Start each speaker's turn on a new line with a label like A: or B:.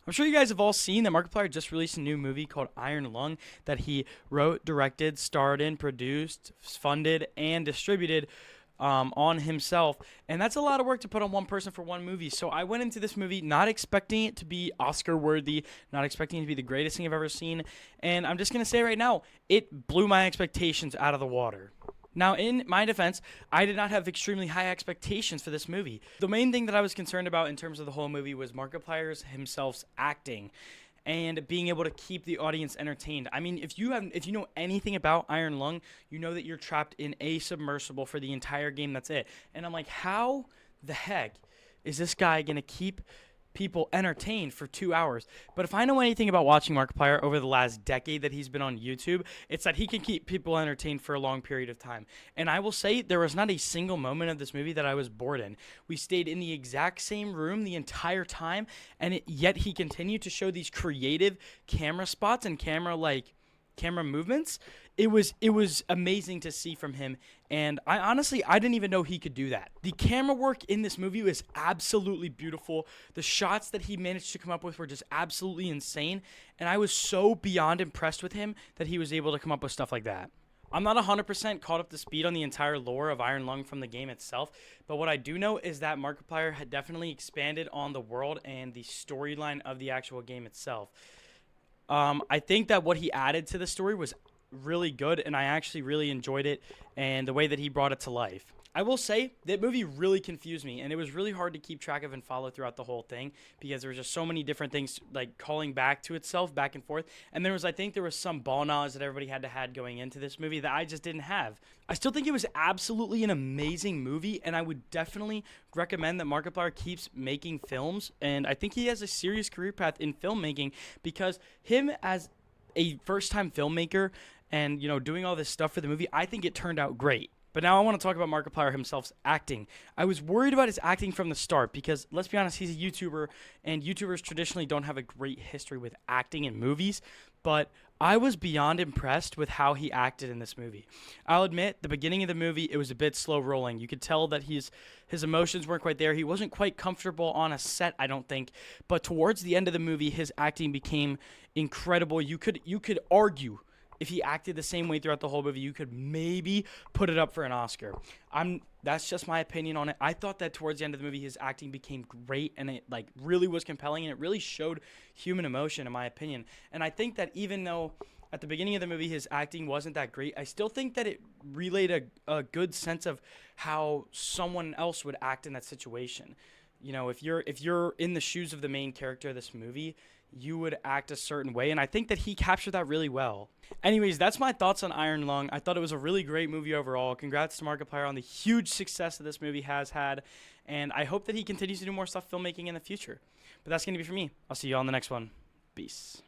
A: I'm sure you guys have all seen that Markiplier just released a new movie called Iron Lung that he wrote, directed, starred in, produced, funded, and distributed on himself. And that's a lot of work to put on one person for one movie. So I went into this movie not expecting it to be Oscar worthy, not expecting it to be the greatest thing I've ever seen. And I'm just going to say right now, it blew my expectations out of the water. Now, in my defense, I did not have extremely high expectations for this movie. The main thing that I was concerned about in terms of the whole movie was Markiplier's himself's acting and being able to keep the audience entertained. I mean, if you know anything about Iron Lung, you know that you're trapped in a submersible for the entire game. That's it. And I'm like, how the heck is this guy going to keep people entertained for 2 hours? But if I know anything about watching Markiplier over the last decade that he's been on YouTube, it's that he can keep people entertained for a long period of time. And I will say there was not a single moment of this movie that I was bored in. We stayed in the exact same room the entire time, and yet he continued to show these creative camera spots and camera movements. It was amazing to see from him, and I didn't even know he could do that. The camera work in this movie was absolutely beautiful. The shots that he managed to come up with were just absolutely insane, and I was so beyond impressed with him that he was able to come up with stuff like that. I'm not 100% caught up to speed on the entire lore of Iron Lung from the game itself, but what I do know is that Markiplier had definitely expanded on the world and the storyline of the actual game itself. I think that what he added to the story was really good, and I actually really enjoyed it and the way that he brought it to life. I will say that movie really confused me, and it was really hard to keep track of and follow throughout the whole thing because there was just so many different things like calling back to itself back and forth. And I think there was some ball knowledge that everybody had to had going into this movie that I just didn't have. I still think it was absolutely an amazing movie, and I would definitely recommend that Markiplier keeps making films. And I think he has a serious career path in filmmaking because him as a first-time filmmaker and doing all this stuff for the movie, I think it turned out great. But now I want to talk about Markiplier himself's acting. I was worried about his acting from the start because, let's be honest, he's a YouTuber, and YouTubers traditionally don't have a great history with acting in movies. But I was beyond impressed with how he acted in this movie. I'll admit, the beginning of the movie, it was a bit slow rolling. You could tell that his emotions weren't quite there. He wasn't quite comfortable on a set, I don't think. But towards the end of the movie, his acting became incredible. You could argue if he acted the same way throughout the whole movie, you could maybe put it up for an Oscar. That's just my opinion on it. I thought that towards the end of the movie, his acting became great, and it really was compelling, and it really showed human emotion, in my opinion. And I think that even though at the beginning of the movie his acting wasn't that great, I still think that it relayed a good sense of how someone else would act in that situation. If you're in the shoes of the main character of this movie, you would act a certain way, and I think that he captured that really well. Anyways, that's my thoughts on Iron Lung. I thought it was a really great movie overall. Congrats to Markiplier on the huge success that this movie has had, and I hope that he continues to do more stuff filmmaking in the future. But that's going to be for me. I'll see you all in the next one. Peace.